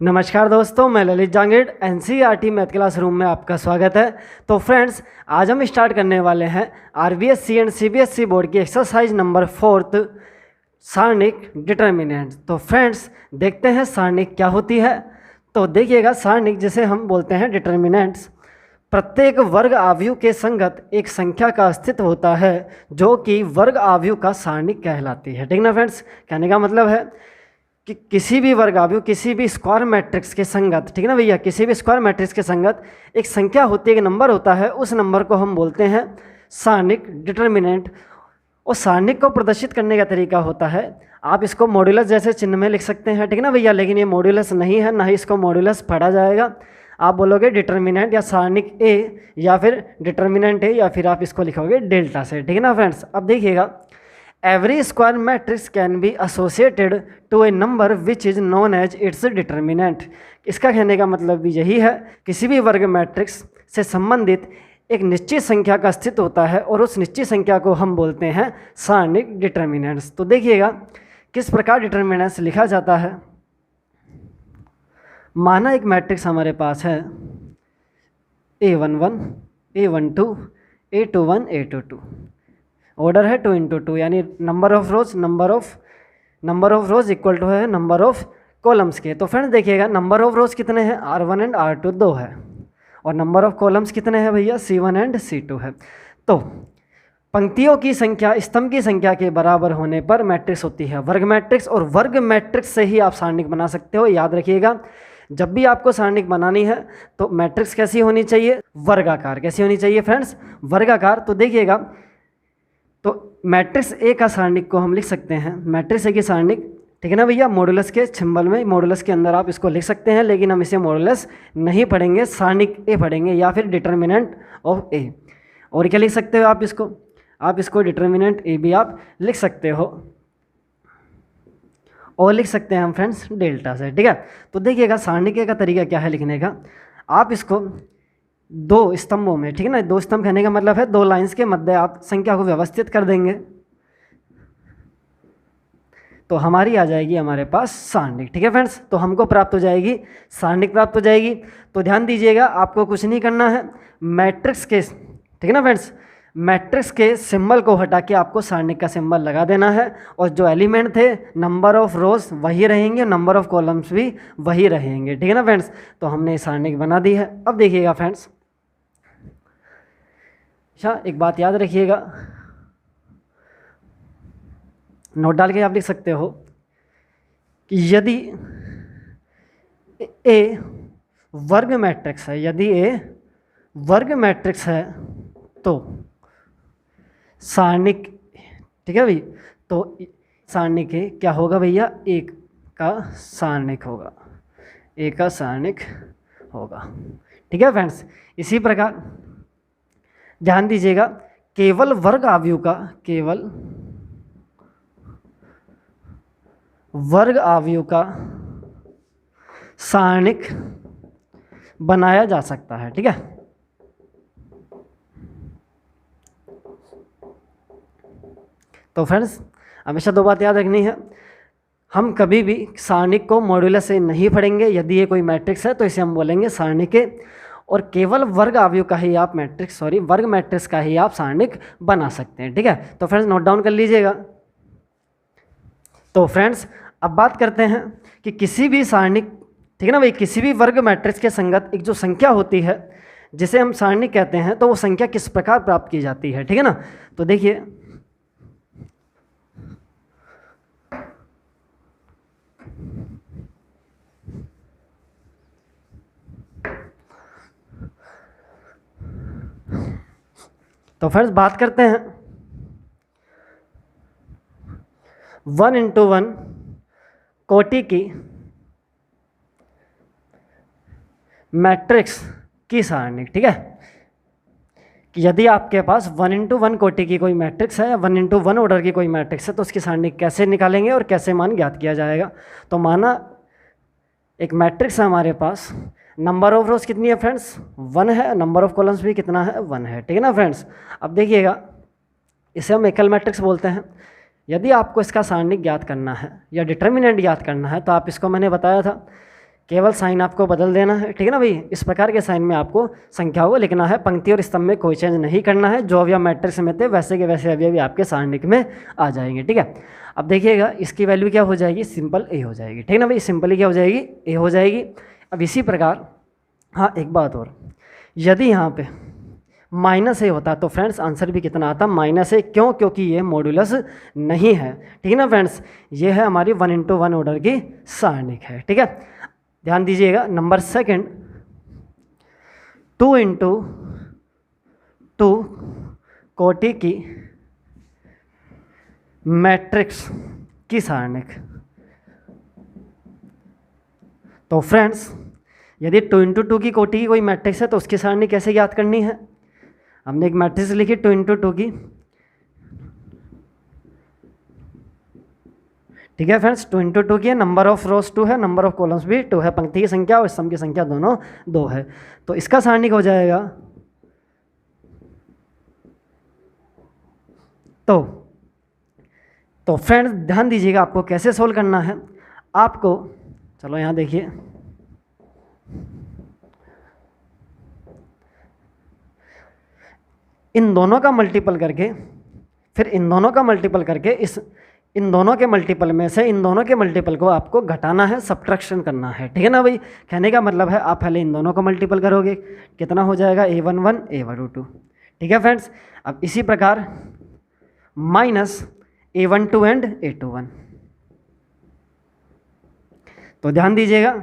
नमस्कार दोस्तों, मैं Lalit Jangid NCERT math classroom में आपका स्वागत है। तो फ्रेंड्स, आज हम स्टार्ट करने वाले हैं आरबीएससी एंड सीबीएसई बोर्ड की एक्सरसाइज नंबर 4 सारणिक डिटर्मिनेंट। तो फ्रेंड्स, देखते हैं सारणिक क्या होती है। तो देखिएगा, सारणिक जिसे हम बोलते हैं डिटर्मिनेंट्स, प्रत्येक वर्ग आव्यूह के संगत एक संख्या का अस्तित्व होता है जो कि वर्ग आव्यूह का सारणिक कहलाती है। ठीक ना फ्रेंड्स, कहने का मतलब है कि किसी भी वर्ग आव्यूह, किसी भी स्क्वायर मैट्रिक्स के संगत, ठीक है ना भैया, किसी भी स्क्वायर मैट्रिक्स के संगत एक संख्या होती है, एक नंबर होता है, उस नंबर को हम बोलते हैं सारणिक डिटर्मिनेंट। और सारणिक को प्रदर्शित करने का तरीका होता है, आप इसको मॉड्यूलस जैसे चिन्ह में लिख सकते हैं, ठीक है ना भैया, लेकिन ये मॉड्यूलस नहीं है, ना ही इसको मॉड्यूलस पढ़ा जाएगा। आप बोलोगे डिटर्मिनेंट या सारणिक ए, या फिर डिटर्मिनेंट ए, या फिर आप इसको लिखोगे डेल्टा से। ठीक है ना फ्रेंड्स, अब देखिएगा, every square matrix can be associated to a number which is known as its determinant। इसका कहने का मतलब भी यही है, किसी भी वर्ग मैट्रिक्स से संबंधित एक निश्चित संख्या का अस्तित्व होता है और उस निश्चित संख्या को हम बोलते हैं सारणिक डिटर्मिनेंट्स। तो देखिएगा किस प्रकार डिटर्मिनेंट्स लिखा जाता है। माना एक मैट्रिक्स हमारे पास है A11, A12, A21, A22, order है 2 × 2, यानी number of rows equal to है नंबर ऑफ कॉलम्स के। तो फ्रेंड्स देखिएगा, नंबर ऑफ रोज कितने हैं, R1 एंड R2 2 है, और नंबर ऑफ कॉलम्स कितने हैं भैया, C1 एंड C2 है। तो पंक्तियों की संख्या स्तंभ की संख्या के बराबर होने पर मैट्रिक्स होती है वर्ग मैट्रिक्स, और वर्ग मैट्रिक्स से ही आप सारणिक बना सकते हो। याद रखिएगा, जब भी आपको सारणिक बनानी है तो मैट्रिक्स कैसी होनी चाहिए, वर्गाकार। कैसी होनी चाहिए फ्रेंड्स, वर्गाकार। तो देखिएगा, तो मैट्रिक्स ए का सारणिक को हम लिख सकते हैं, मैट्रिक्स ए की सारणिक, ठीक है ना भैया, मॉडुलस के सिंबल में, मॉडुलस के अंदर आप इसको लिख सकते हैं, लेकिन हम इसे मॉडुलस नहीं पढ़ेंगे, सारणिक ए पढ़ेंगे, या फिर डिटर्मिनेंट ऑफ ए। और क्या लिख सकते हो आप इसको डिटर्मिनेंट ए भी आप लिख सकते हो, और लिख सकते हैं हम फ्रेंड्स डेल्टा से। ठीक है, तो देखिएगा सारणिक ए का तरीका क्या है लिखने का। आप इसको दो स्तंभों में, ठीक है ना, दो स्तंभ कहने का मतलब है दो लाइंस के मध्य आप संख्या को व्यवस्थित कर देंगे, तो हमारी आ जाएगी हमारे पास सारणिक। ठीक है फ्रेंड्स, तो हमको प्राप्त हो जाएगी सारणिक, प्राप्त हो जाएगी। तो ध्यान दीजिएगा, आपको कुछ नहीं करना है, मैट्रिक्स के, ठीक है ना फ्रेंड्स, मैट्रिक्स के सिंबल को हटा के आपको सारणिक का सिंबल लगा देना है, और जो एलिमेंट थे, नंबर ऑफ रोज वही रहेंगे, नंबर ऑफ कॉलम्स भी वही रहेंगे। ठीक है ना फ्रेंड्स, तो हमने सारणिक बना दी है। अब देखिएगा फ्रेंड्स, अच्छा एक बात याद रखिएगा, नोट डाल के आप लिख सकते हो कि यदि ए वर्ग मैट्रिक्स है, यदि ए वर्ग मैट्रिक्स है तो सारणिक, ठीक है भाई, तो सारणिक ए क्या होगा भैया, एक का सारणिक होगा, एक का सारणिक होगा। ठीक है फ्रेंड्स, इसी प्रकार ध्यान दीजिएगा, केवल वर्ग आव्यूह का, केवल वर्ग आव्यूह का सारणिक बनाया जा सकता है। ठीक है, तो फ्रेंड्स हमेशा दो बात याद रखनी है, हम कभी भी सारणिक को मॉड्यूलस से नहीं पढ़ेंगे। यदि ये कोई मैट्रिक्स है तो इसे हम बोलेंगे सारणिक, और केवल वर्ग आव्यूह का ही आप वर्ग मैट्रिक्स का ही आप सारणिक बना सकते हैं। ठीक है, तो फ्रेंड्स नोट डाउन कर लीजिएगा। तो फ्रेंड्स अब बात करते हैं कि किसी भी सारणिक, ठीक है ना भाई, किसी भी वर्ग मैट्रिक्स के संगत एक जो संख्या होती है जिसे हम सारणिक कहते हैं, तो वो संख्या किस प्रकार प्राप्त की जाती है। ठीक है ना, तो देखिए, तो फ्रेंड्स बात करते हैं 1 × 1 कोटि की मैट्रिक्स की सारणिक। ठीक है, कि यदि आपके पास 1 × 1 कोटि की कोई मैट्रिक्स है, या 1 × 1 ऑर्डर की कोई मैट्रिक्स है, तो उसकी सारणिक कैसे निकालेंगे और कैसे मान ज्ञात किया जाएगा। तो माना एक मैट्रिक्स है हमारे पास, नंबर ऑफ रोज कितनी है फ्रेंड्स, 1 है, नंबर ऑफ कॉलम्स भी कितना है, 1 है। ठीक है ना फ्रेंड्स, अब देखिएगा, इसे हम एकल मैट्रिक्स बोलते हैं। यदि आपको इसका सारणिक ज्ञात करना है या डिटर्मिनेंट ज्ञात करना है, तो आप इसको, मैंने बताया था केवल साइन आपको बदल देना है, ठीक है ना भाई। इस प्रकार के साइन में आपको संख्याओं को लिखना है, पंक्ति और स्तंभ में कोई चेंज नहीं करना है। जो अवयव मैट्रिक्स में थे वैसे के वैसे अवयव भी आपके सारणिक में आ जाएंगे, ठीक है। अब देखिएगा इसकी वैल्यू क्या हो जाएगी, सिंपल ए हो जाएगी, ठीक है ना भाई। सिंपली क्या हो जाएगी, ए हो जाएगी। अब इसी प्रकार हाँ एक बात और, यदि यहाँ पे माइनस ए होता तो फ्रेंड्स आंसर भी कितना आता, माइनस ए। क्यों, क्योंकि ये मॉड्यूलस नहीं है, ठीक है ना फ्रेंड्स। ये है हमारी 1:1 ऑर्डर की सारणिक है, ठीक है। ध्यान दीजिएगा। नंबर सेकंड, 2 × 2 कोटि की मैट्रिक्स की सारणिक। तो फ्रेंड्स यदि 2 × 2 की कोटि की कोई मैट्रिक्स है तो उसकी सारणी कैसे ज्ञात करनी है। हमने एक मैट्रिक्स लिखी 2 × 2 की, ठीक है फ्रेंड्स। 2 × 2 की है, नंबर ऑफ रोज 2 है, नंबर ऑफ कॉलम्स भी 2 है, पंक्ति की संख्या और स्तंभ की संख्या दोनों 2 है। तो इसका सारणिक हो जाएगा तो फ्रेंड्स ध्यान दीजिएगा, आपको कैसे सोल्व करना है। आपको चलो यहाँ देखिए, इन दोनों का मल्टीपल करके फिर इन दोनों का मल्टीपल करके इन दोनों के मल्टीपल में से इन दोनों के मल्टीपल को आपको घटाना है, सब्ट्रैक्शन करना है, ठीक है ना भाई। कहने का मतलब है आप पहले इन दोनों को मल्टीपल करोगे, कितना हो जाएगा a11 a12, ठीक है फ्रेंड्स। अब इसी प्रकार माइनस a12 एंड a21। तो ध्यान दीजिएगा,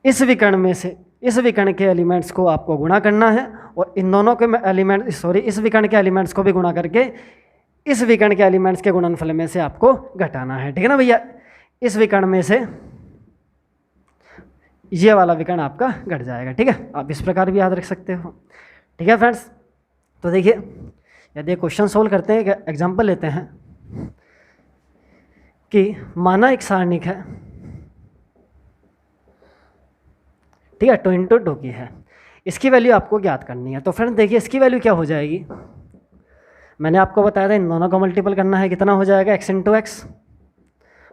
इस विकर्ण में से इस विकर्ण के एलिमेंट्स को आपको गुणा करना है और इन दोनों के एलिमेंट इस विकर्ण के एलिमेंट्स को भी गुणा करके इस विकर्ण के एलिमेंट्स के गुणनफल में से आपको घटाना है, ठीक है ना भैया। इस विकर्ण में से ये वाला विकर्ण आपका घट जाएगा, ठीक है। आप इस प्रकार भी याद रख सकते हो, ठीक है फ्रेंड्स। तो देखिए यदि क्वेश्चन सोल्व करते हैं, एग्जाम्पल लेते हैं कि माना एक सारणिक है, ठीक है, 2 × 2 की है, इसकी वैल्यू आपको ज्ञात करनी है। तो फ्रेंड्स देखिए इसकी वैल्यू क्या हो जाएगी, मैंने आपको बताया था इन दोनों को मल्टीपल करना है, कितना हो जाएगा x × x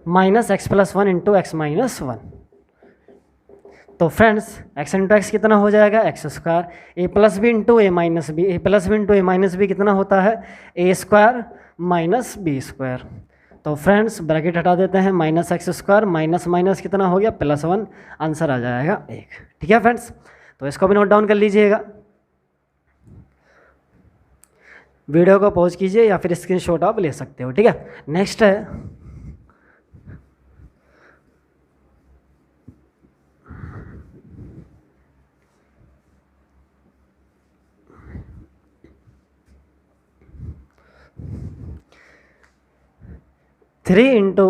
minus x + 1 × x - 1। तो फ्रेंड्स x × x कितना हो जाएगा x², a + b × a - b, a + b × a - b कितना होता है a² - b²। तो फ्रेंड्स ब्रैकेट हटा देते हैं, -x² माइनस माइनस कितना हो गया +1, आंसर आ जाएगा 1, ठीक है फ्रेंड्स। तो इसको भी नोट डाउन कर लीजिएगा। वीडियो को पॉज कीजिए या फिर स्क्रीनशॉट आप ले सकते हो, ठीक है। नेक्स्ट है थ्री इंटू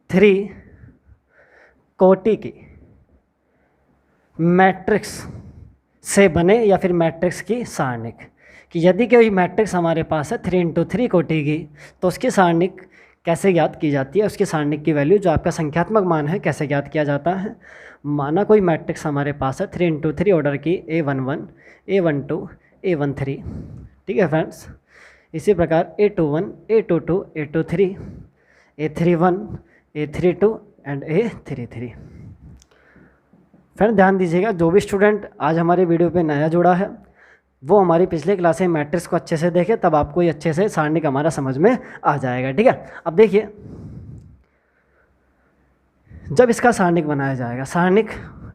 3 कोटि की मैट्रिक्स से बने या फिर मैट्रिक्स की सारणिक। कि यदि कोई मैट्रिक्स हमारे पास है 3 × 3 कोटि की, तो उसकी सारणिक कैसे ज्ञात की जाती है, उसकी सारणिक की वैल्यू जो आपका संख्यात्मक मान है कैसे ज्ञात किया जाता है। माना कोई मैट्रिक्स हमारे पास है 3 × 3 ऑर्डर की a11 a12 a13, ठीक है फ्रेंड्स। इसी प्रकार a21 a22 a23 a31 a32 and a33। Friend ध्यान दीजिएगा, जो भी स्टूडेंट आज हमारे वीडियो पे नया जुड़ा है वो हमारी पिछले क्लास में मैट्रिक्स को अच्छे से देखे, तब आपको ये अच्छे से सारणिक हमारा समझ में आ जाएगा, ठीक है। अब देखिए जब इसका सारणिक बनाया जाएगा, सारणिक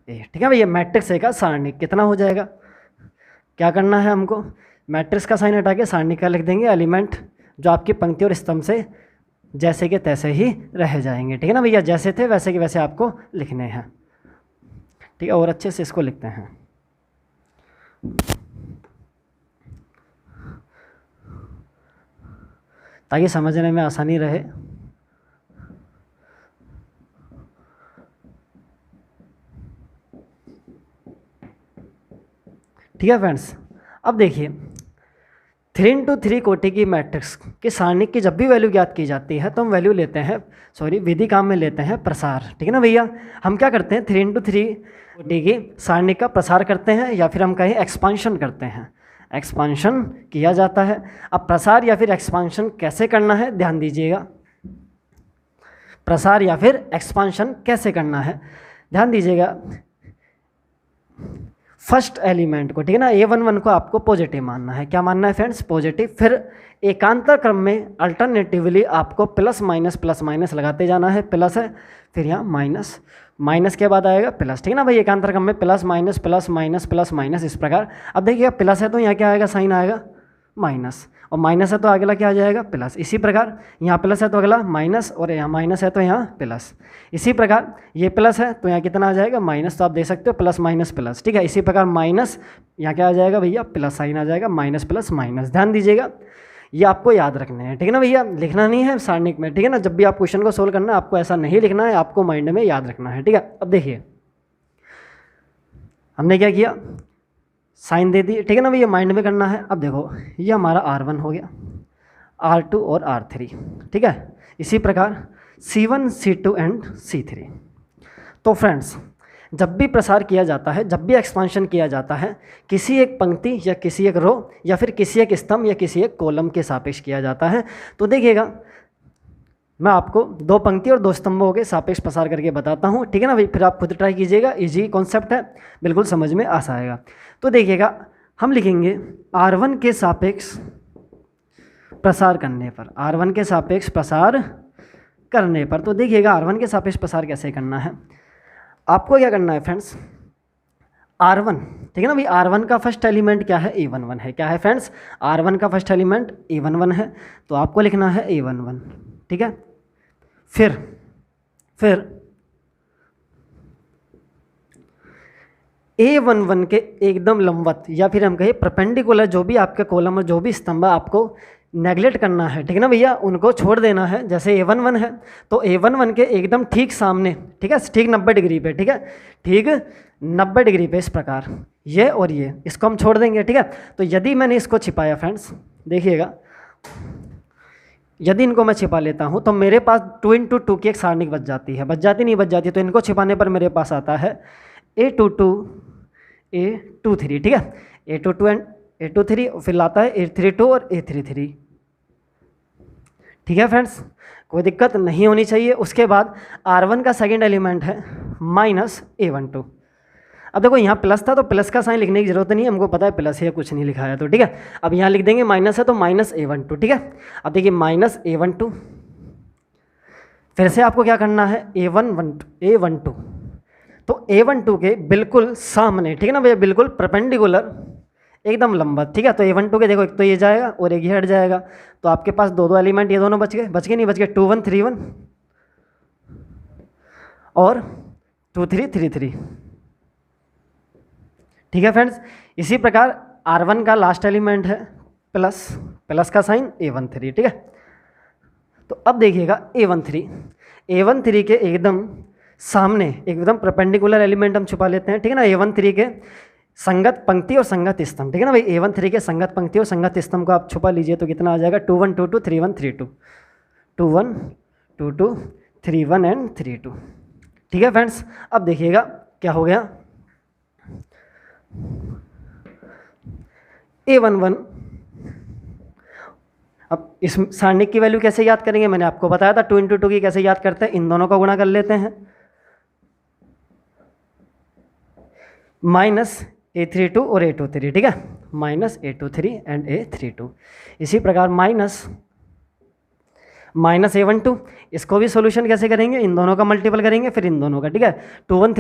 ए, ठीक है भैया, मैट्रिक्स ए का सारणिक कितना हो जाएगा, क्या करना है हमको, मैट्रिक्स का साइन हटा के सारणिक का लिख देंगे, एलिमेंट जो आपकी पंक्ति और स्तंभ से जैसे के तैसे ही रह जाएंगे, ठीक है ना भैया। जैसे थे वैसे के वैसे आपको लिखने हैं, ठीक है। और अच्छे से इसको लिखते हैं, ताकि समझने में आसानी रहे। ठीक है फ्रेंड्स। अब देखिए 3 × 3 कोटि की मैट्रिक्स की सारणिक की जब भी वैल्यू ज्ञात की जाती है तो हम वैल्यू लेते हैं, विधि काम में लेते हैं प्रसार, ठीक है ना भैया। हम क्या करते हैं 3 × 3 कोटि की सारणिक का प्रसार करते हैं या फिर हम कहें एक्सपांशन करते हैं, एक्सपांशन किया जाता है। अब प्रसार या फिर एक्सपांशन कैसे करना है ध्यान दीजिएगा। प्रसार या फिर एक्सपांशन कैसे करना है। ध्यान दीजिएगा, फर्स्ट एलिमेंट को, ठीक है ना, A11 को आपको पॉजिटिव मानना है। क्या मानना है फ्रेंड्स? पॉजिटिव। फिर एकांतर क्रम में अल्टरनेटिवली आपको प्लस माइनस लगाते जाना है। प्लस है, फिर यहाँ माइनस, माइनस के बाद आएगा प्लस, ठीक है ना भाई। एकांतर क्रम में प्लस माइनस इस प्रकार। अब देखिएगा प्लस है तो यहाँ क्या आएगा? साइन आएगा माइनस, और माइनस है तो अगला क्या आ जाएगा? प्लस। इसी प्रकार यहाँ प्लस है तो अगला माइनस, और यहाँ माइनस है तो यहाँ प्लस। इसी प्रकार ये प्लस है तो यहाँ कितना आ जाएगा? माइनस। तो आप देख सकते हो प्लस माइनस प्लस, ठीक है। इसी प्रकार माइनस, यहाँ क्या आ जाएगा भैया? प्लस साइन आ जाएगा, माइनस प्लस माइनस। ध्यान दीजिएगा, ये आपको याद रखने हैं, ठीक है ना भैया, लिखना नहीं है सारणिक में, ठीक है ना। जब भी आप क्वेश्चन को सोल्व करना है आपको ऐसा नहीं लिखना है, आपको माइंड में याद रखना है, ठीक है। अब देखिए हमने क्या किया, साइन दे दी, ठीक है ना भैया, माइंड में करना है। अब देखो ये हमारा R1 हो गया, R2 और R3, ठीक है। इसी प्रकार C1, C2 एंड C3। तो फ्रेंड्स, जब भी प्रसार किया जाता है, जब भी एक्सपांशन किया जाता है, किसी एक पंक्ति या किसी एक रो या फिर किसी एक स्तंभ या किसी एक कॉलम के सापेक्ष किया जाता है। तो देखिएगा मैं आपको दो पंक्ति और दो स्तंभों के सापेक्ष प्रसार करके बताता हूँ, ठीक है ना भाई। फिर आप खुद ट्राई कीजिएगा, इजी कॉन्सेप्ट है, बिल्कुल समझ में आ जाएगा। तो देखिएगा हम लिखेंगे R1 के सापेक्ष प्रसार करने पर, R1 के सापेक्ष प्रसार करने पर। तो देखिएगा R1 के सापेक्ष प्रसार कैसे करना है। आपको क्या करना है फ्रेंड्स, R1, ठीक है ना भाई। R1 का फर्स्ट एलिमेंट क्या है? A11 है। क्या है फ्रेंड्स? R1 का फर्स्ट एलिमेंट A11 है, तो आपको लिखना है A11, ठीक है। फिर A11 के एकदम लंबवत या फिर हम कहें परपेंडिकुलर जो भी आपके कॉलम और जो भी स्तंभ आपको नेगलेक्ट करना है, ठीक है ना भैया, उनको छोड़ देना है। जैसे A11 है तो A11 के एकदम ठीक सामने, ठीक है, ठीक 90 डिग्री पे, ठीक है, ठीक 90 डिग्री पे इस प्रकार ये और ये, इसको हम छोड़ देंगे, ठीक है। तो यदि मैंने इसको छिपाया फ्रेंड्स, देखिएगा, यदि इनको मैं छिपा लेता हूँ तो मेरे पास 2 × 2 की एक सारणिक बच जाती है, बच जाती। तो इनको छिपाने पर मेरे पास आता है A22, A23, ठीक है, A22 एंड A23, फिर आता है A32 और A33, ठीक है फ्रेंड्स, कोई दिक्कत नहीं होनी चाहिए। उसके बाद R1 का सेकंड एलिमेंट है माइनस A12। अब देखो यहाँ प्लस था तो प्लस का साइन लिखने की जरूरत नहीं है, हमको पता है प्लस है, कुछ नहीं लिखा है तो, ठीक है। अब यहाँ लिख देंगे माइनस है तो माइनस A12, ठीक है। अब देखिए माइनस A12, फिर से आपको क्या करना है, A12, तो A12 के बिल्कुल सामने, ठीक है ना भैया, बिल्कुल परपेंडिकुलर, एकदम लंबा, ठीक है। तो A12 के देखो एक तो ये जाएगा और एक ये हट जाएगा, तो आपके पास दो एलिमेंट, ये दोनों बच गए नहीं बच गए, 2 1 3 1 और 2 3 3 3, ठीक है फ्रेंड्स। इसी प्रकार R1 का लास्ट एलिमेंट है प्लस का साइन A13, ठीक है। तो अब देखिएगा A13 के एकदम सामने एकदम परपेंडिकुलर एलिमेंट हम छुपा लेते हैं, ठीक है ना। A13 के संगत पंक्ति और संगत स्तंभ, ठीक है ना भाई। A13 के संगत पंक्ति और संगत स्तंभ को आप छुपा लीजिए तो कितना आ जाएगा, 2 1 2 2 3 1 3 2, 2 1 2 2 3 1 एंड 3 2, ठीक है फ्रेंड्स। अब देखिएगा क्या हो गया, A11। अब इस सारणिक की वैल्यू कैसे याद करेंगे, मैंने आपको बताया था 2 × 2 की कैसे याद करते हैं, इन दोनों को गुणा कर लेते हैं, माइनस A32 और A23, ठीक है, माइनस A23 एंड A32। इसी प्रकार माइनस A12, इसको भी सॉल्यूशन कैसे करेंगे, इन दोनों का मल्टीपल करेंगे फिर इन दोनों का, ठीक है। 2 1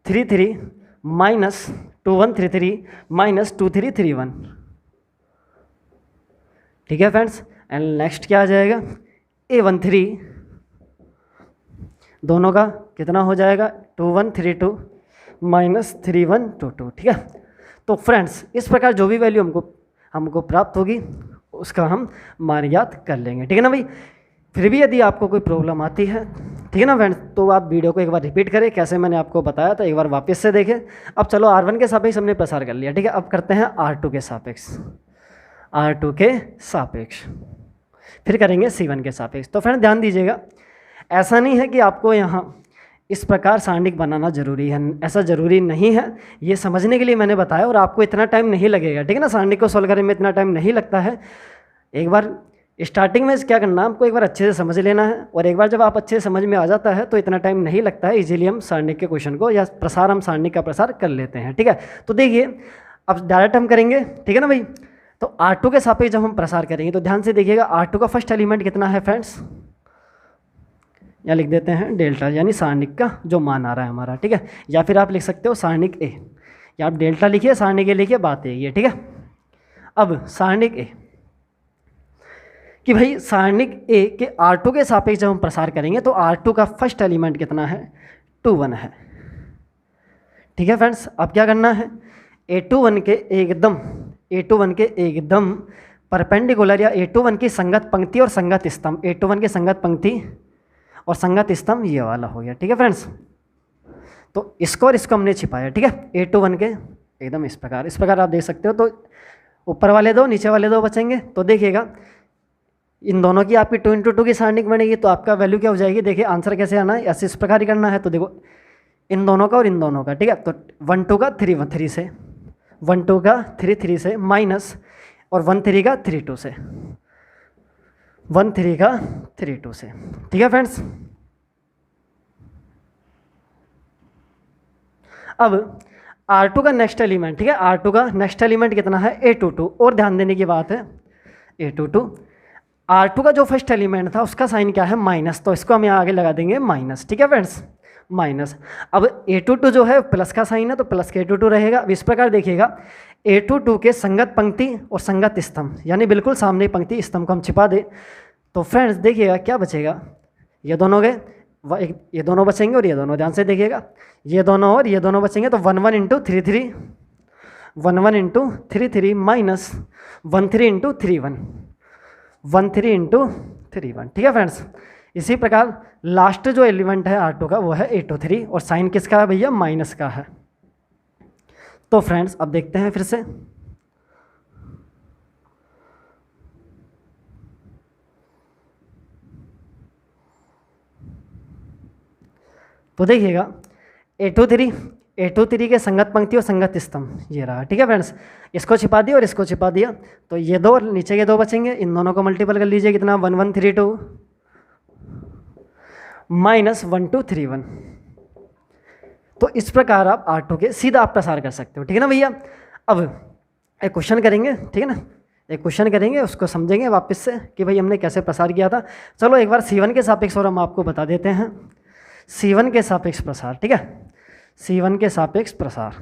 3 3 माइनस 2 1 3 3 माइनस 2 3 3 1, ठीक है फ्रेंड्स। एंड नेक्स्ट क्या आ जाएगा, A13, दोनों का कितना हो जाएगा, 2 1 3 2 माइनस 3 1 2 2, ठीक है। तो फ्रेंड्स इस प्रकार जो भी वैल्यू हमको प्राप्त होगी उसका हम मान याद कर लेंगे, ठीक है ना भाई। फिर भी यदि आपको कोई प्रॉब्लम आती है, ठीक है ना फ्रेंड्स, तो आप वीडियो को एक बार रिपीट करें, कैसे मैंने आपको बताया था एक बार वापस से देखें। अब चलो R1 के सापेक्ष हमने प्रसार कर लिया, ठीक है। अब करते हैं R2 के सापेक्ष, R2 के सापेक्ष, फिर करेंगे C1 के सापेक्ष। तो फ्रेंड ध्यान दीजिएगा, ऐसा नहीं है कि आपको यहाँ इस प्रकार सारणिक बनाना जरूरी है, ऐसा ज़रूरी नहीं है। ये समझने के लिए मैंने बताया, और आपको इतना टाइम नहीं लगेगा, ठीक है ना, सारणिक को सॉल्व करने में इतना टाइम नहीं लगता है। एक बार स्टार्टिंग में क्या करना है, आपको एक बार अच्छे से समझ लेना है, और एक बार जब आप अच्छे से समझ में आ जाता है तो इतना टाइम नहीं लगता है, इजीली हम सारणिक के क्वेश्चन को या प्रसार हम सारणिक का प्रसार कर लेते हैं। ठीक है, तो देखिए अब डायरेक्ट हम करेंगे, ठीक है ना भाई। तो R2 के सापेक्ष जब हम प्रसार करेंगे तो ध्यान से देखिएगा, R2 का फर्स्ट एलिमेंट कितना है फ्रेंड्स, या लिख देते हैं डेल्टा, यानी सारणिक का जो मान आ रहा है हमारा। ठीक है, या फिर आप लिख सकते हो सारणिक ए, या आप डेल्टा लिखिए, सारणिक ए लिखिए, बात है ये। ठीक है, अब सारणिक ए कि भाई सारणिक ए के R2 के सापेक्ष जब हम प्रसार करेंगे तो R2 का फर्स्ट एलिमेंट कितना है, 2 1 है। ठीक है फ्रेंड्स, अब क्या करना है, A21 के एकदम परपेंडिकुलर या A21 की संगत पंक्ति और संगत स्तंभ, A21 की संगत पंक्ति और संगत स्तंभ ये वाला हो गया। ठीक है फ्रेंड्स, तो इसको और इसको हमने छिपाया। ठीक है, A21 के एकदम इस प्रकार आप देख सकते हो। तो ऊपर वाले दो, नीचे वाले दो बचेंगे। तो देखिएगा इन दोनों की आपकी 2 × 2 की सारणिक बनेगी, तो आपका वैल्यू क्या हो जाएगी, देखिए आंसर कैसे आना है, ऐसे इस प्रकार ही करना है। तो देखो इन दोनों का और इन दोनों का, ठीक है, तो 1 2 का 3 3 से, 1 2 का 3 3 से माइनस, और 1 3 का 3 2 से, 1 3 का 3 2 से। ठीक है फ्रेंड्स, अब R2 का नेक्स्ट एलिमेंट, ठीक है, R2 का नेक्स्ट एलिमेंट कितना है, A22। और ध्यान देने की बात है, A22 R2 का जो फर्स्ट एलिमेंट था उसका साइन क्या है, माइनस, तो इसको हम यहाँ आगे लगा देंगे माइनस। ठीक है फ्रेंड्स, माइनस। अब A22 जो है प्लस का साइन है, तो प्लस के A22 रहेगा। अब इस प्रकार देखिएगा, A22 के संगत पंक्ति और संगत स्तंभ, यानी बिल्कुल सामने पंक्ति स्तंभ को हम छिपा दे, तो फ्रेंड्स देखिएगा क्या बचेगा, ये दोनों गए, ये दोनों बचेंगे और ये दोनों, ध्यान से देखिएगा, ये दोनों और ये दोनों बचेंगे। तो 1 1 × 3 3, 1 1 × 3 3 माइनस 1 3 × 3 1, 1 3 × 3 1। ठीक है फ्रेंड्स, इसी प्रकार लास्ट जो एलिमेंट है R2 का वो है A23, और साइन किसका है भैया, माइनस का है। तो फ्रेंड्स अब देखते हैं फिर से, तो देखिएगा A23 के संगत पंक्ति और संगत स्तंभ ये रहा। ठीक है फ्रेंड्स, इसको छिपा दिया और इसको छिपा दिया, तो ये दो और नीचे के दो बचेंगे, इन दोनों को मल्टीपल कर लीजिए, कितना, 1 1 3 2 माइनस 1 2 3 1। तो इस प्रकार आप R2 के सीधा आप प्रसार कर सकते हो। ठीक है ना भैया, अब एक क्वेश्चन करेंगे, ठीक है ना, एक क्वेश्चन करेंगे, उसको समझेंगे वापस से कि भाई हमने कैसे प्रसार किया था। चलो एक बार C1 के सापेक्ष और हम आपको बता देते हैं, C1 के सापेक्ष प्रसार। ठीक है, C1 के सापेक्ष प्रसार,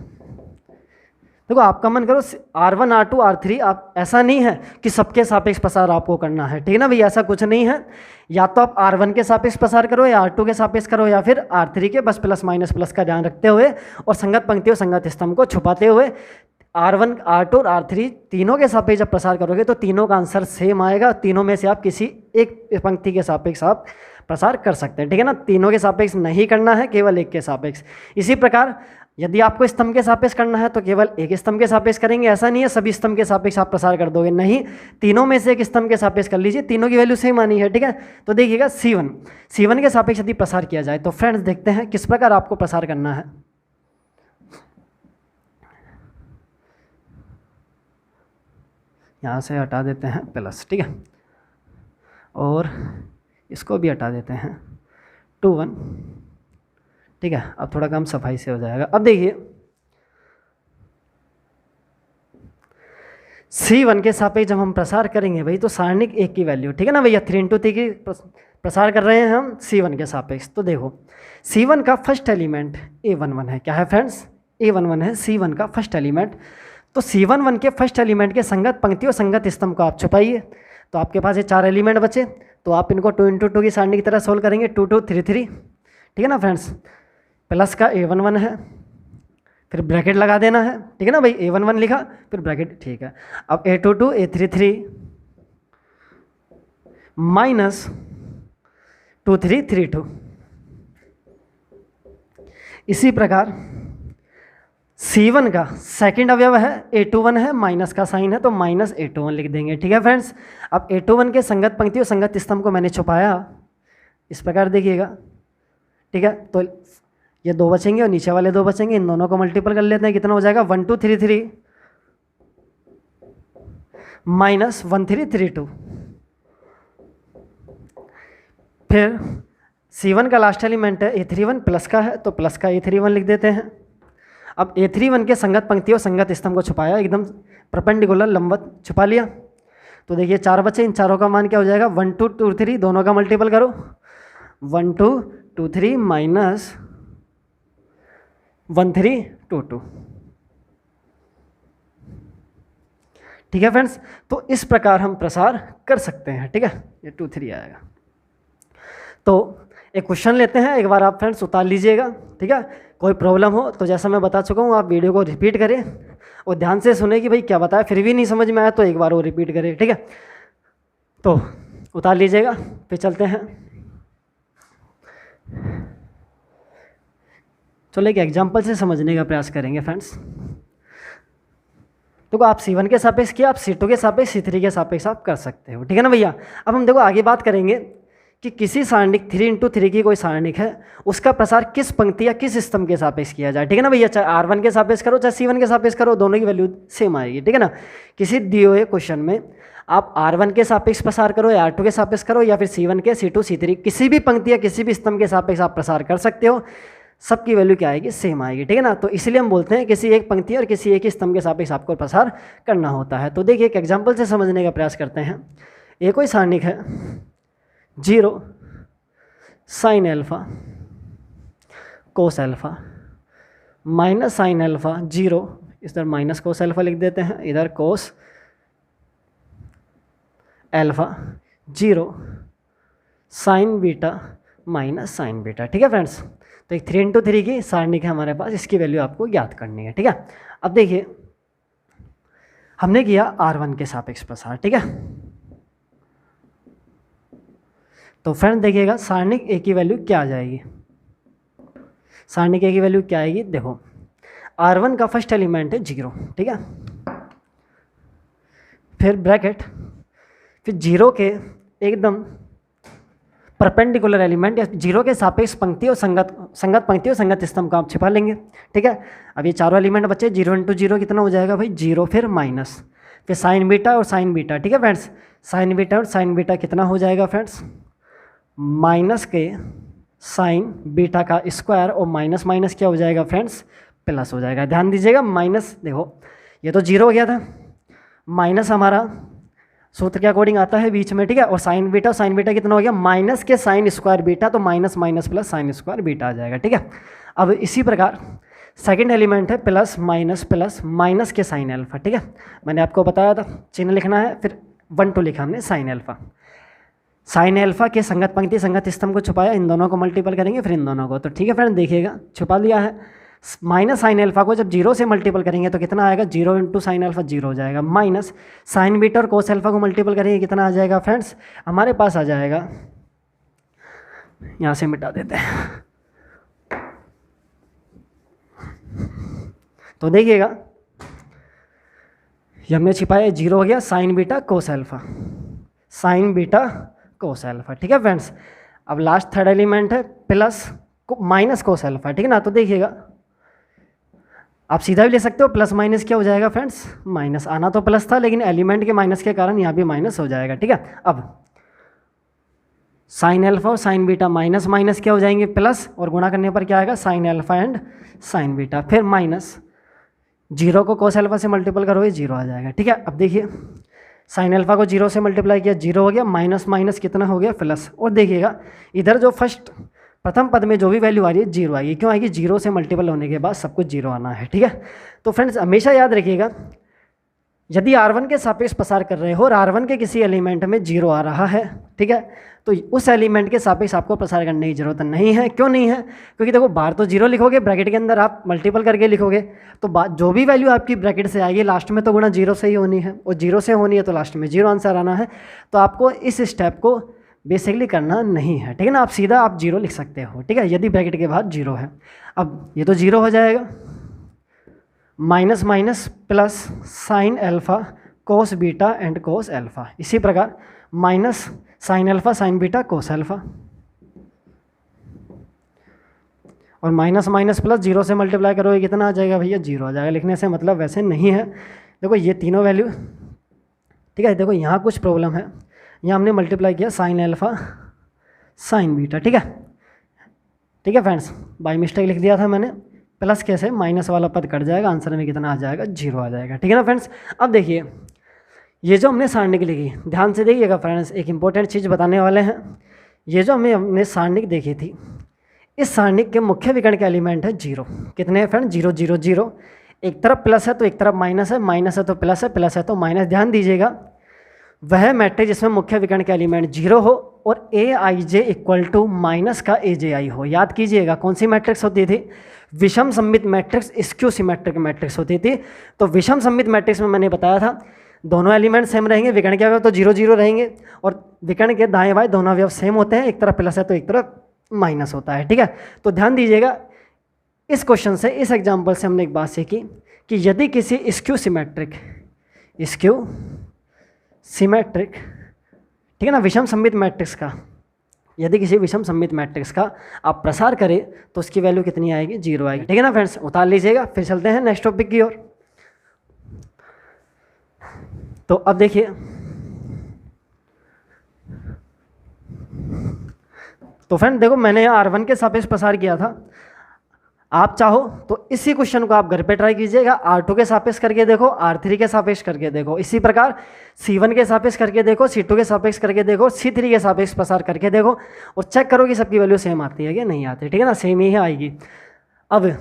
देखो आपका मन करो R1 R2 R3, आप ऐसा नहीं है कि सबके सापेक्ष प्रसार आपको करना है। ठीक है ना भैया, ऐसा कुछ नहीं है, या तो आप R1 के सापेक्ष प्रसार करो, या R2 के सापेक्ष करो, या फिर R3 के, बस प्लस माइनस प्लस का ध्यान रखते हुए और संगत पंक्ति और संगत स्तंभ को छुपाते हुए R1 R2 और R3 तीनों के सापेक्ष जब प्रसार करोगे तो तीनों का आंसर सेम आएगा। तीनों में से आप किसी एक पंक्ति के सापेक्ष आप प्रसार कर सकते हैं। ठीक है ना, तीनों के सापेक्ष नहीं करना है, केवल एक के सापेक्ष। इसी प्रकार यदि आपको स्तंभ के सापेक्ष करना है तो केवल एक स्तंभ के सापेक्ष करेंगे, ऐसा नहीं है सभी स्तंभ के सापेक्ष आप प्रसार कर दोगे, नहीं, तीनों में से एक स्तंभ के सापेक्ष कर लीजिए, तीनों की वैल्यू सेम आनी है। ठीक है, तो देखिएगा C1 के सापेक्ष यदि प्रसार किया जाए तो फ्रेंड्स देखते हैं किस प्रकार आपको प्रसार करना है। यहाँ से हटा देते हैं प्लस, ठीक है, और इसको भी हटा देते हैं 2 1, ठीक है, अब थोड़ा काम सफाई से हो जाएगा। अब देखिए C1 के सापेक्ष जब हम प्रसार करेंगे भाई तो सारणिक 1 की वैल्यू, ठीक है ना भैया, 3 × 3 की प्रसार कर रहे हैं हम C1 के सापेक्ष। तो देखो C1 का फर्स्ट एलिमेंट A11 है, क्या है फ्रेंड्स, A11 है C1 का फर्स्ट एलिमेंट। तो C11 के फर्स्ट एलिमेंट के संगत पंक्ति और संगत स्तंभ को आप छुपाइए, तो आपके पास ये 4 एलिमेंट बचे, तो आप इनको 2 × 2 की सारणी की तरह सोल्व करेंगे, 2 2 3 3, ठीक है ना फ्रेंड्स, प्लस का A11 है, फिर ब्रैकेट लगा देना है, ठीक है ना भाई, A11 लिखा फिर ब्रैकेट, ठीक है। अब A22 A33 माइनस 2 3 3 2। इसी प्रकार C1 का सेकंड अवयव है A21 है, माइनस का साइन है तो माइनस A21 लिख देंगे, ठीक है फ्रेंड्स। अब A21 के संगत पंक्ति और संगत स्तंभ को मैंने छुपाया, इस प्रकार देखिएगा, ठीक है, तो ये 2 बचेंगे और नीचे वाले 2 बचेंगे, इन दोनों को मल्टीपल कर लेते हैं, कितना हो जाएगा 1 2 3 3 माइनस 1 3 3 2। फिर C1 का लास्ट एलिमेंट है A31 प्लस का है तो प्लस का A31 लिख देते हैं। अब A31 के संगत पंक्ति और संगत स्तंभ को छुपाया, एकदम परपेंडिकुलर लंबवत छुपा लिया। तो देखिए 4 बचे, इन चारों का मान क्या हो जाएगा 1 2 2 3, दोनों का मल्टीपल करो 1 2 2 3 माइनस 1 3 2 2। ठीक है फ्रेंड्स, तो इस प्रकार हम प्रसार कर सकते हैं। ठीक है, ये 2 3 आएगा। तो एक क्वेश्चन लेते हैं, एक बार आप फ्रेंड्स उतार लीजिएगा। ठीक है, कोई प्रॉब्लम हो तो जैसा मैं बता चुका हूँ आप वीडियो को रिपीट करें और ध्यान से सुने कि भाई क्या बताया, फिर भी नहीं समझ में आया तो एक बार वो रिपीट करें। ठीक है, तो उतार लीजिएगा, फिर चलते हैं। चलो एक एग्जाम्पल से समझने का प्रयास करेंगे फ्रेंड्स। देखो आप C1 के सापेक्ष किया, आप C2 के सापेक्ष, C3 के सापेक्ष आप कर सकते हो। ठीक है ना भैया। अब हम देखो आगे बात करेंगे कि किसी सारणिक 3 × 3 की कोई सारणिक है, उसका प्रसार किस पंक्ति या किस स्तंभ के सापेक्ष किया जाए। ठीक है ना भैया, चाहे R1 के सापेक्ष करो चाहे C1 के सापेक्ष करो, दोनों की वैल्यू सेम आएगी। ठीक है ना, किसी दिए हुए क्वेश्चन में आप R1 के सापेक्ष प्रसार करो या R2 के सापेक्ष करो या फिर C1 के, C2, C3 किसी भी पंक्ति या किसी भी स्तंभ के सापेक्ष आप प्रसार कर सकते हो, सबकी वैल्यू क्या आएगी, सेम आएगी। ठीक है ना, तो इसलिए हम बोलते हैं किसी एक पंक्ति और किसी एक ही स्तंभ के सापेक्ष आपको प्रसार करना होता है। तो देखिए एक एग्जाम्पल से समझने का प्रयास करते हैं। एक कोई सारणिक है 0 sin alpha cos alpha minus sine alpha 0, इधर माइनस कोस अल्फा लिख देते हैं, इधर cos alpha 0 sign beta minus sign beta. ठीक है फ्रेंड्स, तो एक 3 × 3 की सारणिक है हमारे पास, इसकी वैल्यू आपको ज्ञात करनी है। ठीक है, अब देखिए हमने किया R1 के सापेक्ष प्रसार। ठीक है, तो फ्रेंड देखिएगा सारणिक A की वैल्यू क्या आ जाएगी, सारणिक A की वैल्यू क्या आएगी, देखो R1 का फर्स्ट एलिमेंट है 0। ठीक है, फिर ब्रैकेट, फिर 0 के एकदम परपेंडिकुलर एलिमेंट या 0 के सापेक्ष पंक्ति और संगत पंक्ति और संगत स्तंभ का आप छिपा लेंगे। ठीक है, अब ये चारों एलिमेंट बचे, 0 × 0 कितना हो जाएगा भाई 0, फिर माइनस, फिर साइन बीटा और साइन बीटा। ठीक है फ्रेंड्स, साइन बीटा और साइन बीटा कितना हो जाएगा फ्रेंड्स, माइनस के साइन बीटा का स्क्वायर और माइनस माइनस क्या हो जाएगा फ्रेंड्स, प्लस हो जाएगा। ध्यान दीजिएगा, माइनस देखो ये तो 0 हो गया था, माइनस हमारा सूत्र के अकॉर्डिंग आता है बीच में। ठीक है, और साइन बीटा कितना हो गया, माइनस के साइन स्क्वायर बीटा, तो minus minus plus sine square beta आ जाएगा। ठीक है, अब इसी प्रकार सेकंड एलिमेंट है प्लस माइनस के साइन अल्फा। ठीक है, मैंने आपको बताया था चिन्ह लिखना है, फिर 1 2 लिखा हमने साइन अल्फा। साइन अल्फा के संगत पंक्ति संगत स्तंभ को छुपाया, इन दोनों को मल्टीपल करेंगे फिर इन दोनों को। तो ठीक है फ्रेंड, देखिएगा छुपा लिया है। माइनस साइन अल्फा को जब 0 से मल्टीपल करेंगे तो कितना आएगा, 0 × साइन अल्फा 0 हो जाएगा, माइनस साइन बीटा और कोस अल्फा को मल्टीपल करेंगे कितना आ जाएगा फ्रेंड्स, हमारे पास आ जाएगा, यहाँ से मिटा देते हैं। तो देखिएगा ये हमने छिपाया, 0 हो गया sign beta cos alpha, sign beta cos alpha. ठीक है फ्रेंड्स, अब लास्ट थर्ड एलिमेंट है प्लस माइनस कोस अल्फा। ठीक है ना, तो देखिएगा आप सीधा भी ले सकते हो, प्लस माइनस क्या हो जाएगा फ्रेंड्स, माइनस, आना तो प्लस था लेकिन एलिमेंट के माइनस के कारण यहाँ भी माइनस हो जाएगा। ठीक है, अब साइन अल्फा और साइन बीटा माइनस माइनस क्या हो जाएंगे प्लस, और गुणा करने पर क्या आएगा sine alpha and sign beta, फिर माइनस 0 को कोस अल्फा से मल्टीपल करोगे 0 आ जाएगा। ठीक है, अब देखिए साइन अल्फा को 0 से मल्टीप्लाई किया 0 हो गया, माइनस माइनस कितना हो गया प्लस, और देखिएगा इधर जो प्रथम पद में जो भी वैल्यू आ रही है 0 आएगी, क्यों आएगी, 0 से मल्टीपल होने के बाद सब कुछ 0 आना है। ठीक है, तो फ्रेंड्स हमेशा याद रखिएगा, यदि R1 के सापेक्ष प्रसार कर रहे हो और R1 के किसी एलिमेंट में 0 आ रहा है, ठीक है, तो उस एलिमेंट के सापेक्ष आपको प्रसार करने की जरूरत नहीं है। क्यों नहीं है, क्योंकि देखो बाहर तो 0 लिखोगे, ब्रैकेट के अंदर आप मल्टीपल करके लिखोगे, तो जो भी वैल्यू आपकी ब्रैकेट से आएगी लास्ट में तो गुणा 0 से ही होनी है, और 0 से होनी है तो लास्ट में 0 आंसर आना है। तो आपको इस स्टेप को बेसिकली करना नहीं है। ठीक है ना, आप सीधा आप 0 लिख सकते हो। ठीक है, यदि ब्रैकेट के बाद 0 है, अब ये तो 0 हो जाएगा, minus minus plus sine alpha cos beta and cos alpha, इसी प्रकार minus sine alpha sign beta cos alpha, और माइनस माइनस प्लस 0 से मल्टीप्लाई करोगे कितना आ जाएगा भैया 0 आ जाएगा। लिखने से मतलब वैसे नहीं है, देखो ये तीनों वैल्यू, ठीक है, देखो यहाँ कुछ प्रॉब्लम है, यहाँ हमने मल्टीप्लाई किया साइन अल्फा साइन बीटा। ठीक है, ठीक है फ्रेंड्स, बाई मिस्टेक लिख दिया था मैंने, प्लस कैसे माइनस वाला पद कट जाएगा, आंसर में कितना आ जाएगा, 0 आ जाएगा। ठीक है ना फ्रेंड्स। अब देखिए ये जो हमने सारणिक लिखी, ध्यान से देखिएगा फ्रेंड्स, एक इंपॉर्टेंट चीज़ बताने वाले हैं। ये जो हमने सारणिक देखी थी, इस सारणिक के मुख्य विकर्ण के एलिमेंट है 0। कितने हैं फ्रेंड, 0 0 0। एक तरफ प्लस है तो एक तरफ माइनस है, माइनस है तो प्लस है, प्लस है तो माइनस। ध्यान दीजिएगा, वह मैट्रिक्स जिसमें मुख्य विकर्ण के एलिमेंट 0 हो और ए आई जे इक्वल टू माइनस का ए जे आई हो। याद कीजिएगा कौन सी मैट्रिक्स होती थी, विषम सममित मैट्रिक्स, स्क्यू सिमेट्रिक मैट्रिक्स होती थी। तो विषम सममित मैट्रिक्स में मैंने बताया था दोनों एलिमेंट सेम रहेंगे, विकर्ण के अवयव तो 0 0 रहेंगे, और विकर्ण के दाएं बाएं दोनों अवयव सेम होते हैं, एक तरफ प्लस है तो एक तरफ माइनस होता है। ठीक है, तो ध्यान दीजिएगा, इस क्वेश्चन से, इस एग्जाम्पल से हमने एक बात सीखी कि यदि किसी स्क्यू सिमेट्रिक, ठीक है ना, विषम सममित मैट्रिक्स का, यदि किसी विषम सममित मैट्रिक्स का आप प्रसार करें तो उसकी वैल्यू कितनी आएगी, 0 आएगी। ठीक है ना फ्रेंड्स, उतार लीजिएगा। फिर चलते हैं नेक्स्ट टॉपिक की ओर। तो अब देखिए, तो फ्रेंड देखो मैंने यहाँ R1 के सापेक्ष प्रसार किया था। आप चाहो तो इसी क्वेश्चन को आप घर पे ट्राई कीजिएगा, R2 के सापेक्ष करके देखो, R3 के सापेक्ष करके देखो, इसी प्रकार C1 के सापेक्ष करके देखो, C2 के सापेक्ष करके देखो, C3 के सापेक्ष प्रसार करके देखो, और चेक करो कि सबकी वैल्यू सेम आती है कि नहीं आती। ठीक है ना, सेम ही आएगी। अब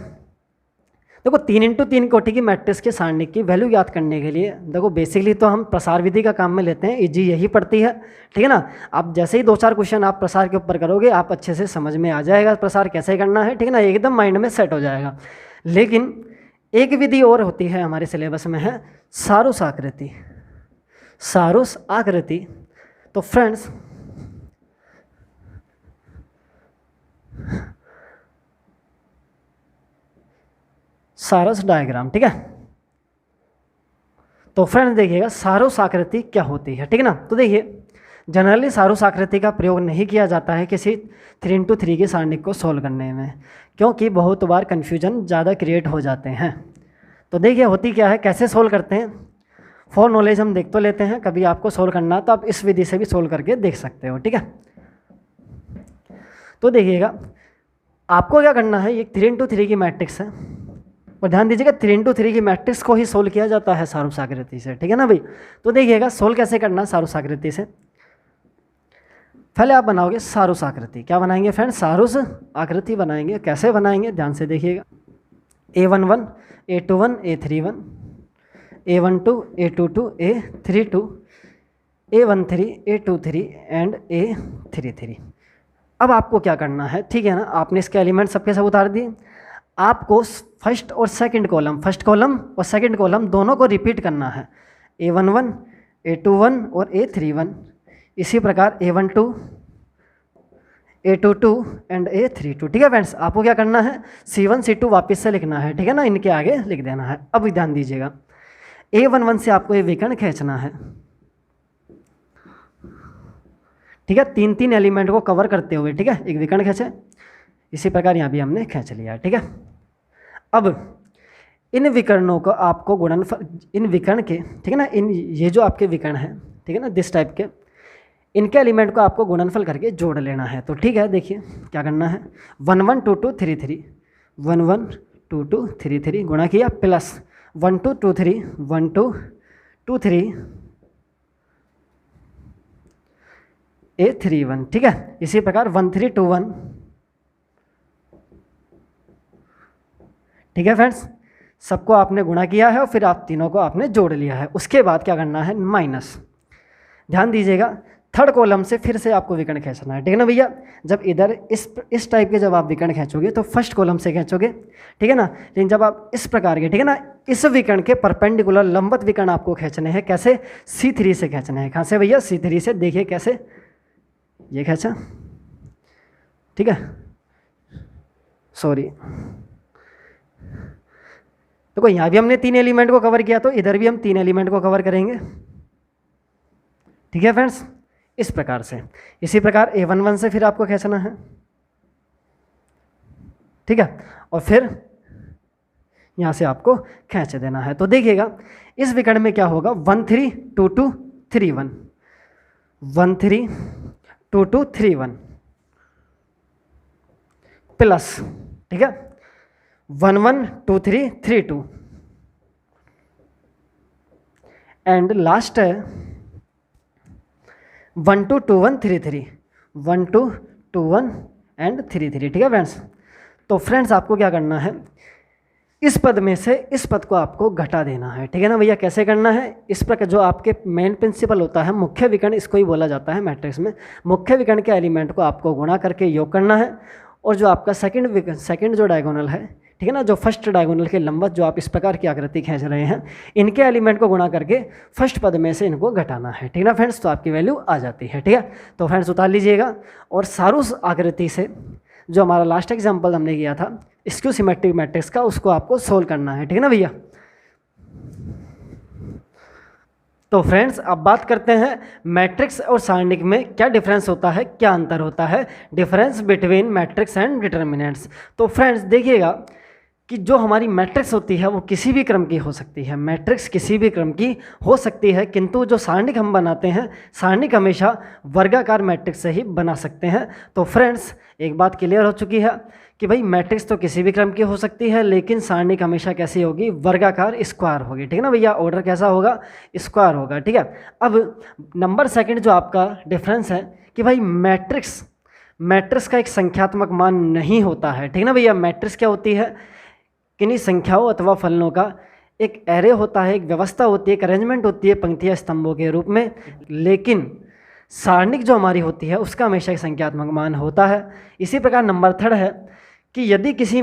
देखो 3 × 3 कोटि की मैट्रिक्स के सारणिक की वैल्यू याद करने के लिए देखो बेसिकली तो हम प्रसार विधि का काम में लेते हैं, इजी यही पड़ती है। ठीक है ना, अब जैसे ही 2-4 क्वेश्चन आप प्रसार के ऊपर करोगे आप अच्छे से समझ में आ जाएगा प्रसार कैसे करना है। ठीक है ना, एकदम माइंड में सेट हो जाएगा। लेकिन एक विधि और होती है हमारे सिलेबस में, है सारूस आकृति। सारूस आकृति, तो फ्रेंड्स सारस डायग्राम। ठीक है, तो फ्रेंड्स देखिएगा सारूस आकृति क्या होती है। ठीक है ना, तो देखिए जनरली सारूस आकृति का प्रयोग नहीं किया जाता है किसी 3 × 3 के सारणिक को सोल्व करने में, क्योंकि बहुत बार कन्फ्यूजन ज़्यादा क्रिएट हो जाते हैं। तो देखिए होती क्या है, कैसे सोल्व करते हैं, फॉर नॉलेज हम देख तो लेते हैं, कभी आपको सोल्व करना तो आप इस विधि से भी सोल्व करके देख सकते हो। ठीक है, तो देखिएगा आपको क्या करना है, ये 3 × 3 की मैट्रिक्स है, और ध्यान दीजिएगा 3 × 3 की मैट्रिक्स को ही सोल्व किया जाता है सारूस आकृति से। ठीक है ना भाई, तो देखिएगा सोल्व कैसे करना है सारूस आकृति से। पहले आप बनाओगे सारूस आकृति। क्या बनाएंगे फ्रेंड, सारूस आकृति बनाएंगे। कैसे बनाएंगे, ध्यान से देखिएगा, A11 A21 A31 A12 A22 A32 A13 A23 and A33। अब आपको क्या करना है, ठीक है ना, आपने इसके एलिमेंट सबके सब उतार दिए। आपको फर्स्ट और सेकंड कॉलम, फर्स्ट कॉलम और सेकंड कॉलम दोनों को रिपीट करना है, A11 A21 और A31। इसी प्रकार A12 A22 एंड A32। ठीक है फ्रेंड्स, आपको क्या करना है, C1 C2 वापस से लिखना है। ठीक है ना, इनके आगे लिख देना है। अब ध्यान दीजिएगा, A11 से आपको ये विकर्ण खींचना है। ठीक है, 3 एलिमेंट को कवर करते हुए, ठीक है, एक विकर्ण खींचे। इसी प्रकार यहाँ भी हमने खींच लिया। ठीक है, अब इन विकर्णों को आपको गुणनफल, इन विकर्ण के, ठीक है ना, इन ये जो आपके विकर्ण हैं, ठीक है ना, दिस टाइप के, इनके एलिमेंट को आपको गुणनफल करके जोड़ लेना है। तो ठीक है, देखिए क्या करना है, 1 1 2 2 3 3 1 1 2 2 3 3 गुणा किया, प्लस 1 2 2 3 1 2 2 3 A31। ठीक है, इसी प्रकार 1 3 2 1। ठीक है फ्रेंड्स, सबको आपने गुणा किया है और फिर आप तीनों को आपने जोड़ लिया है। उसके बाद क्या करना है, माइनस। ध्यान दीजिएगा, थर्ड कॉलम से फिर से आपको विकर्ण खींचना है। ठीक है ना भैया, जब इधर इस टाइप के जब आप विकर्ण खींचोगे तो फर्स्ट कॉलम से खींचोगे। ठीक है ना, लेकिन जब आप इस प्रकार के, ठीक है ना, इस विकर्ण के परपेंडिकुलर लंबवत विकर्ण आपको खींचने हैं। कैसे, C3 से खींचने हैं। कहाँ से भैया, C3 से। देखिए कैसे, ये खींचा, ठीक है, सॉरी, देखो यहाँ भी हमने 3 एलिमेंट को कवर किया, तो इधर भी हम 3 एलिमेंट को कवर करेंगे। ठीक है फ्रेंड्स, इस प्रकार से। इसी प्रकार A11 से फिर आपको खींचना है। ठीक है, और फिर यहाँ से आपको खींच देना है। तो देखिएगा इस विकर्ण में क्या होगा, 1 3 2 2 3 1 1 3 2 2 3 1। प्लस, ठीक है, 1 1 2 3 3 2 एंड लास्ट है 1 2 2 1 3 3 1 2 2 1 एंड 3 3, ठीक है फ्रेंड्स। तो फ्रेंड्स आपको क्या करना है, इस पद में से इस पद को आपको घटा देना है, ठीक है ना भैया। कैसे करना है, इस प्रकार जो आपके मेन प्रिंसिपल होता है, मुख्य विकर्ण इसको ही बोला जाता है मैट्रिक्स में, मुख्य विकर्ण के एलिमेंट को आपको गुणा करके योग करना है, और जो आपका सेकंड जो डायगोनल है, ठीक है ना, जो फर्स्ट डायगोनल के लंबवत जो आप इस प्रकार की आकृति खींच रहे हैं, इनके एलिमेंट को गुणा करके फर्स्ट पद में से इनको घटाना है, ठीक है ना फ्रेंड्स। तो आपकी वैल्यू आ जाती है, ठीक है। तो फ्रेंड्स उतार लीजिएगा, और सारूस आकृति से जो हमारा लास्ट एग्जाम्पल हमने किया था स्क्यू सिमेट्रिक मैट्रिक्स का, उसको आपको सोल्व करना है, ठीक है ना भैया। तो फ्रेंड्स अब बात करते हैं मैट्रिक्स और सारणिक में क्या डिफरेंस होता है, क्या अंतर होता है, difference between matrix and determinants. तो फ्रेंड्स देखिएगा कि जो हमारी मैट्रिक्स होती है वो किसी भी क्रम की हो सकती है, मैट्रिक्स किसी भी क्रम की हो सकती है, किंतु जो सारणिक हम बनाते हैं, सारणिक हमेशा वर्गाकार मैट्रिक्स से ही बना सकते हैं। तो फ्रेंड्स एक बात क्लियर हो चुकी है कि भाई मैट्रिक्स तो किसी भी क्रम की हो सकती है, लेकिन सारणिक हमेशा कैसी होगी, वर्गाकार स्क्वायर होगी, ठीक है ना भैया। ऑर्डर कैसा होगा, स्क्वायर होगा, ठीक है। अब नंबर सेकंड जो आपका डिफरेंस है कि भाई मैट्रिक्स का एक संख्यात्मक मान नहीं होता है, ठीक है ना भैया। मैट्रिक्स क्या होती है, किन्हीं संख्याओं अथवा फलनों का एक एरे होता है, एक व्यवस्था होती है, एक अरेंजमेंट होती है पंक्तियाँ स्तंभों के रूप में, लेकिन सारणिक जो हमारी होती है उसका हमेशा एक संख्यात्मक मान होता है। इसी प्रकार नंबर थर्ड है कि यदि किसी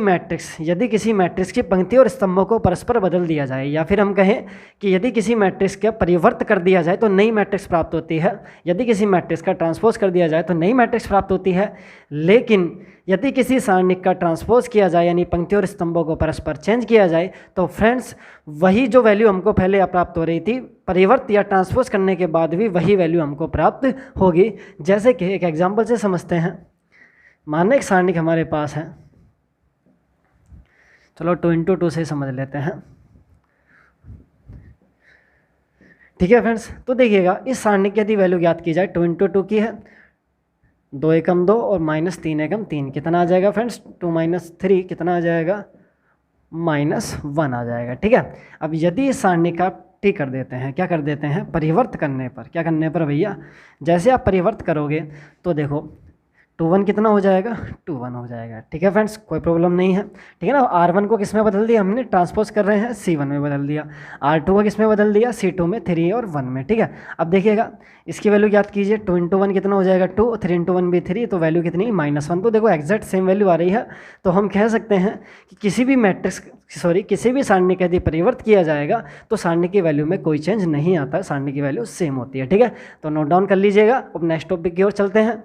मैट्रिक्स की पंक्ति और स्तंभों को परस्पर बदल दिया जाए, या फिर हम कहें कि यदि किसी मैट्रिक्स का परिवर्त कर दिया जाए तो नई मैट्रिक्स प्राप्त होती है, यदि किसी मैट्रिक्स का ट्रांसपोज कर दिया जाए तो नई मैट्रिक्स प्राप्त होती है, लेकिन यदि किसी सारणिक का ट्रांसपोज किया जाए यानी पंक्ति और स्तंभों को परस्पर चेंज किया जाए तो फ्रेंड्स वही जो वैल्यू हमको पहले प्राप्त हो रही थी, परिवर्त या ट्रांसपोज करने के बाद भी वही वैल्यू हमको प्राप्त होगी। जैसे कि एक एग्जाम्पल से समझते हैं, मानो एक सारणिक हमारे पास है, चलो 2 × 2 से समझ लेते हैं, ठीक है फ्रेंड्स। तो देखिएगा इस सारणिक की यदि वैल्यू ज्ञात की जाए, 2 × 2 की है, 2 एकम 2 और -3 एकम 3, कितना आ जाएगा फ्रेंड्स, 2 - 3 कितना आ जाएगा, -1 आ जाएगा, ठीक है। अब यदि इस सारणिक का टी कर देते हैं, क्या कर देते हैं, परिवर्त करने पर, क्या करने पर भैया, जैसे आप परिवर्त करोगे तो देखो 2 1 कितना हो जाएगा, 2 1 हो जाएगा, ठीक है फ्रेंड्स, कोई प्रॉब्लम नहीं है, ठीक है ना। R1 को किस में बदल दिया हमने, ट्रांसपोज कर रहे हैं, C1 में बदल दिया, R2 को किस में बदल दिया, C2 में, 3 और 1 में, ठीक है। अब देखिएगा इसकी वैल्यू ज्ञात कीजिए, 2 × 1 कितना हो जाएगा 2, 3 × 1 भी 3, तो वैल्यू कितनी, -1। तो देखो एग्जैक्ट सेम वैल्यू आ रही है। तो हम कह सकते हैं कि किसी भी सारणी का यदि परिवर्त किया जाएगा तो सारणी की वैल्यू में कोई चेंज नहीं आता है, सारणी की वैल्यू सेम होती है, ठीक है। तो नोट डाउन कर लीजिएगा। अब नेक्स्ट टॉपिक की ओर चलते हैं।